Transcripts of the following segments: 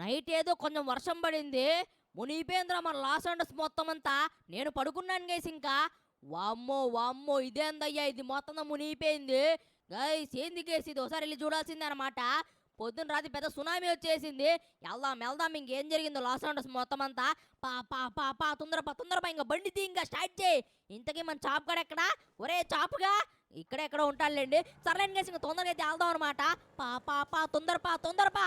Night ఏదో కొంచెం వర్షం పడింది. మునిగిపోయిందిరా మన లాస్ ఏంజలస్ మొత్తం అంతా. నేను పడుకున్నాను గైస్ ఇంకా. వామ్మో వామ్మో ఇదేందయ్యా ఇది మొత్తం మునిగిపోయింది. గైస్ ఏంది గైస్ ఇది ఒకసారి వెళ్ళి చూడాల్సిందే అనమాట. పొద్దున్న రాత్రి పెద్ద సునామీ వచ్చేసింది. వెళ్దాం వెళ్దాం ఇంకేం జరిగిందో లాస్ ఏంజలస్ మొత్తం అంతా. పా పా పా పా తొందరపా ఇంకా బండి తీ ఇంకా స్టార్ట్ చేయి. ఇంతకీ మన చాప్ కాడ ఎక్కడా? ఒరే చాపుగా ఇక్కడెక్కడ ఉంటాడులేండి. సర్లేండి గైస్ ఇంకా తొందరగా అయితే వెళ్దాం అనమాట. పా పా పా తొందరపా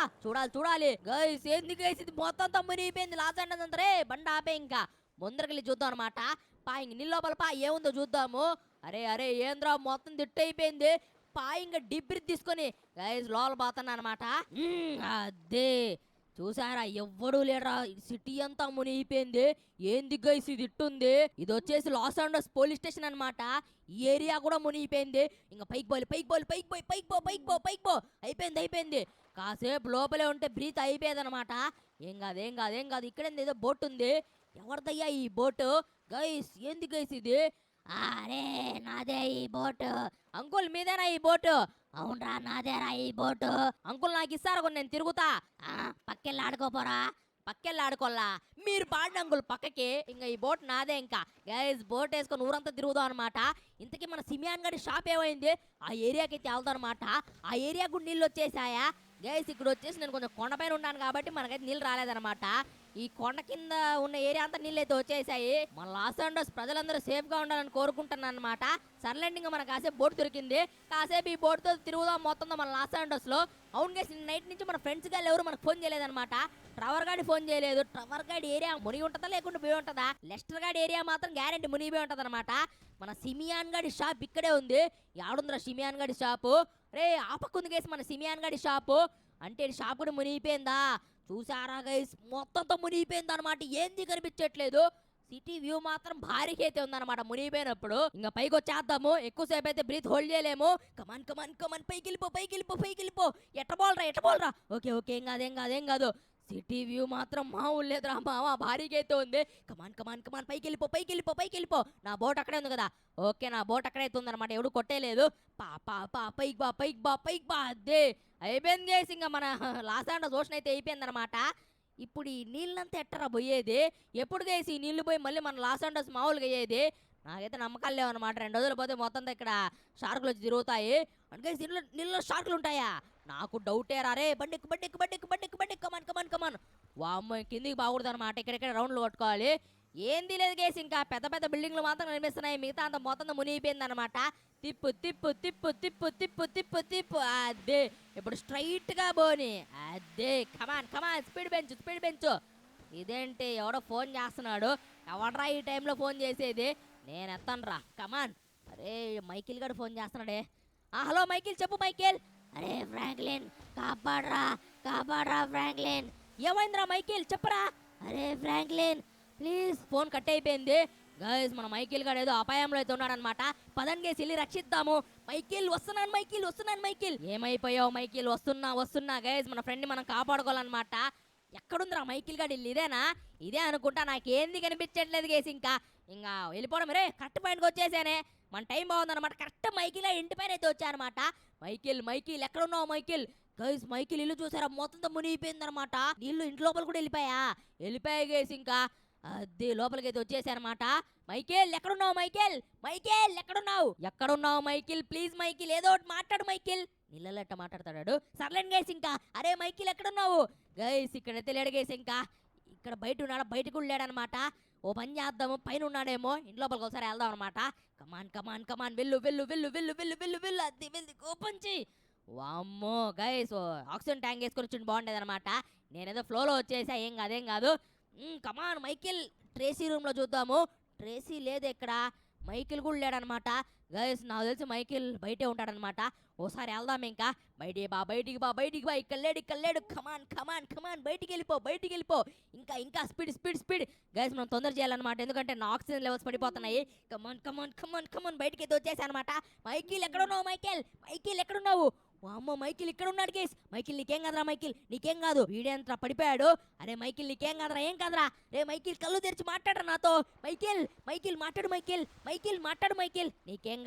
చూడాలి గైస్ ఏంది గైస్ ఇది మొత్తం తమ్మునిపోయింది లాస్ ఏంజలస్ అంతా. రే బండి ఆపే ఇంకా ముందరకెళ్ళి చూద్దాం అనమాట. పా ఇంక నీళ్ళ లోపల పా ఏముందో చూద్దాము. అరే ఏంద్రా మొత్తం తిట్టయిపోయింది. పా ఇంకా డీప్ బ్రీత్ తీసుకొని గైస్ లోపల పోతున్నా అనమాట. అదే చూసారా ఎవ్వడూ లేడరా. సిటీ అంతా మునిగిపోయింది. ఏంది గైస్ ఇది ఇట్టుంది. ఇది వచ్చేసి లాస్ ఏంజలస్ పోలీస్ స్టేషన్ అనమాట. ఈ ఏరియా కూడా మునిగిపోయింది. ఇంకా పైకి పో అయిపోయింది. కాసేపు లోపలే ఉంటే బ్రీత్ అయిపోయేది అనమాట. ఏం కాదు ఇక్కడేంది ఏదో బోట్ ఉంది. ఎవరిదయ్యా ఈ బోటు? గైస్ ఏంది గైస్ ఇది? అరే నాదే ఈ బోటు. అంకుల్ మీదేనా ఈ బోటు? అవునరా నాదేరా ఈ బోటు. అంకుల్ నాకు ఇస్తారా కొన్ని నేను తిరుగుతా. పక్కెళ్ళి ఆడుకోపోరా. పక్కెళ్ళి ఆడుకోల్లా మీరు పాడిన అంకుల్ పక్కకి. ఇంకా ఈ బోట్ నాదే. ఇంకా గైస్ బోట్ వేసుకొని ఊరంతా తిరుగుదాం అనమాట. ఇంతకీ మన సిమియాన్ గడి షాప్ ఏమైంది? ఆ ఏరియాకి అయితే వెళ్తాం అనమాట. ఆ ఏరియా కూడా నీళ్ళు వచ్చేసాయా గైస్? ఇక్కడ వచ్చేసి నేను కొంచెం కొండపైన ఉన్నాను కాబట్టి మనకైతే నీళ్ళు రాలేదన్నమాట. ఈ కొండ కింద ఉన్న ఏరియా అంతా నీళ్ళు అయితే వచ్చేసాయి. మన లాస్ ఏంజలస్ ప్రజలందరూ సేఫ్ గా ఉండాలని కోరుకుంటున్నాను అనమాట. సర్లేండి ఇంకా మనకు కాసేపు బోట్ దొరికింది. కాసేపు ఈ బోట్ తో తిరుగుదాం మొత్తం మన లాస్ ఏంజలస్ లో. అవును గైస్ నైట్ నుంచి మన ఫ్రెండ్స్ గారు ఎవరు మనకు ఫోన్ చేయలేదన్నమాట. ట్రవర్ గాడి ఫోన్ చేయలేదు. ట్రవర్ గాడి ఏరియా మునిగి ఉంటుందా లేకుండా పోయి ఉంటుందా? లెస్టర్ గాడి ఏరియా మాత్రం గ్యారెంటీ మునిగిపోయి ఉంటది అనమాట. మన సిమియాన్ గాడి షాప్ ఇక్కడే ఉంది. యాడుందిరా సిమియాన్ గాడి షాపు? రే ఆపకుంది గైస్ మన సిమియాన్ గాడి షాపు. అంటే షాప్ కూడా మునిగిపోయిందా? చూసారా గైస్ మొత్తంతో మునిగిపోయింది అనమాట. ఏంది కనిపించట్లేదు. సిటీ వ్యూ మాత్రం భారీగా అయితే ఉందన్నమాట మునిగిపోయినప్పుడు. ఇంకా పైకి వచ్చేద్దాము. ఎక్కువసేపు అయితే బ్రీత్ హోల్డ్ చేయలేము. కమాన్ పైకి వెళ్ళిపో. ఎట్టబోలరా. ఓకే ఏం కాదు. సిటీ వ్యూ మాత్రం మామూలు లేదురా మావా. భారీగా అయితే ఉంది. కమాన్ పైకి వెళ్ళిపో. నా బోట్ అక్కడే ఉంది కదా. ఓకే నా బోట్ అక్కడే అయితే ఉందన్నమాట. ఎవడు కొట్టేలేదు. పైకి బా అదే అయిపోయింది గైస్. ఇంకా మన లాస్ ఏంజలస్ ఓషన్ అయితే అయిపోయింది అనమాట. ఇప్పుడు ఈ నీళ్ళంతా ఎట్టరా పోయేది? ఎప్పుడు గైస్ ఈ నీళ్లు పోయి మళ్ళీ మన లాస్ ఏంజలస్ మామూలుగా అయ్యేది? నాకైతే నమ్మకాలు లేవన్నమాట. 2 రోజులు పోతే మొత్తం ఇక్కడ షార్కులు వచ్చి తిరుగుతాయి. అంటే నీళ్ళలో షార్కులు ఉంటాయా? నాకు డౌటే రే. బండి కమాన్. వామ్మో కిందికి బాగూడదు అనమాట. ఇక్కడెక్కడ రౌండ్లు కొట్టుకోవాలి. ఏంది లేదు గైస్ ఇంకా పెద్ద పెద్ద బిల్డింగ్లు మాత్రం కనిపిస్తున్నాయి. మిగతా అంత మొత్తం మునిగిపోయింది అనమాట. తిప్పు అదే ఇప్పుడు స్ట్రైట్ గా పోని. అదే కమాన్ స్పీడ్ పెంచు. ఇదేంటి ఎవడో ఫోన్ చేస్తున్నాడు? ఎవడరా ఈ టైంలో ఫోన్ చేసేది? నేను ఎత్తానురా కమాన్. అరే మైకిల్ గడు ఫోన్ చేస్తున్నాడే. హలో మైకిల్ చెప్పు మైకిల్. అరే ఫ్రాంక్లిన్ కాపాడరా ఫ్రాంక్లిన్. ఏమైందిరా మైకిల్ చెప్పరా. అరే ఫ్రాంక్లిన్ ప్లీజ్. ఫోన్ కట్ అయిపోయింది గైస్. మన మైకిల్ గారు ఏదో అపాయంలో అయితే ఉన్నాడనమాట. పదండి గైస్ వెళ్ళి రక్షిద్దాము. వస్తున్నాను మైకిల్. ఏమైపోయావు మైకిల్? వస్తున్నా గైస్. మన ఫ్రెండ్ని మనం కాపాడుకోవాలన్నమాట. ఎక్కడుందిరా మైకిల్ గారు? ఇదే అనుకుంటా. నాకేంది కనిపించట్లేదు గైస్. ఇంకా వెళ్ళిపోవడం. రే కరెక్ట్ పాయింట్కి వచ్చేసానే. మన టైం బాగుందన్నమాట. కరెక్ట్ మైకిల్ ఇంటి పైన అయితే వచ్చారనమాట. మైకిల్ ఎక్కడున్నావు మైకిల్? గైస్ మైకిల్ ఇల్లు చూసారా మొత్తం మునిగిపోయింది అనమాట. నీళ్ళు ఇంటి లోపల కూడా వెళ్ళిపోయాయి గైస్. ఇంకా అదే లోపలికి అయితే వచ్చేసారనమాట. మైకిల్ ఎక్కడున్నావు ఎక్కడున్నావు మైకిల్? ప్లీజ్ మైకిల్ ఏదో ఒకటి మాట్లాడు మైకిల్. నీళ్ళలో ఎట్ట మాట్లాడతాడు? సర్లేండి గైస్ ఇంకా. అరే మైకిల్ ఎక్కడున్నావు? గైస్ ఇక్కడైతే లేడు గైస్. ఇంకా ఇక్కడ బయట ఉన్నాడా? బయటకు లేడనమాట. ఓ పని చేద్దాము. పైన ఉన్నాడేమో. ఇంటి లోపలికి ఒకసారి వెళ్దాం అనమాట. కమాన్ వెళ్ళు. అది వెళ్ళి ఓపెన్ చెయ్యి. వామ్మో గైస్ ఆక్సిజన్ ట్యాంక్ వేసుకొని వచ్చి బాగుండేది అనమాట. నేనేదో ఫ్లోలో వచ్చేసా. ఏం కాదు. కమాన్ మైకిల్. ట్రేసీ రూమ్లో చూద్దాము. ట్రేసీ లేదు ఇక్కడ. మైకిల్ కూడా లేడనమాట. గైస్ నాకు తెలిసి మైకిల్ బయటే ఉంటాడనమాట. ఓసారి వెళ్దాం ఇంకా. బయటికి బా. ఇక్కడ లేడు. కమాన్ బయటికి వెళ్ళిపో. ఇంకా స్పీడ్. గైస్ మనం తొందర చేయాలన్నమాట. ఎందుకంటే నా ఆక్సిజన్ లెవెల్స్ పడిపోతున్నాయి. కమాన్ బయటికి అయితే వచ్చేసా అనమాట. మైకిల్ ఎక్కడున్నావు? అమ్మో మైకిల్ ఇక్కడ ఉన్నాడు గైస్. మైకిల్ నీకేం కాదురా? నీకేం కాదు. వీడేంట్రా పడిపోయాడు? అరే మైకిల్ నీకేం కాదురా? ఏం కాదురా? రే మైకిల్ కళ్ళు తెరిచి మాట్లాడరా నాతో. మైకిల్ మాట్లాడు మైకిల్. నీకేం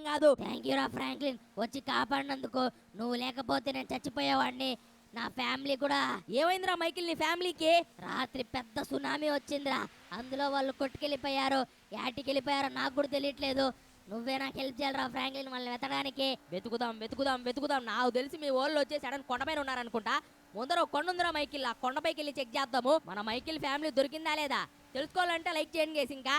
కాదు. థ్యాంక్ యూ రా ఫ్రాంక్లిన్ వచ్చి కాపాడినందుకు. నువ్వు లేకపోతే నేను చచ్చిపోయేవాడిని. నా ఫ్యామిలీ కూడా. ఏమైందిరా మైకిల్ నీ ఫ్యామిలీకి? రాత్రి పెద్ద సునామీ వచ్చిందిరా, అందులో వాళ్ళు కొట్టుకెళ్ళిపోయారు. యాటికెళ్ళిపోయారో నాకు కూడా తెలియట్లేదు. నువ్వే నాకు హెల్ప్ చేయాలరా ఫ్రాంక్లిన్ వాళ్ళని వెతకడానికి. వెతుకుదాం వెతుకుదాం వెతుకుదాం. నాకు తెలిసి మీ వాళ్ళు వచ్చేసి సడన్ కొండపైన ఉన్నారనుకుంటా. ముందర ఒక కొండ ఉందిరా మైకిల్, ఆ కొండపైకి వెళ్ళి చెక్ చేద్దాము. మన మైకిల్ ఫ్యామిలీ దొరికిందా లేదా తెలుసుకోవాలంటే లైక్ చేయండి గైస్. ఇంకా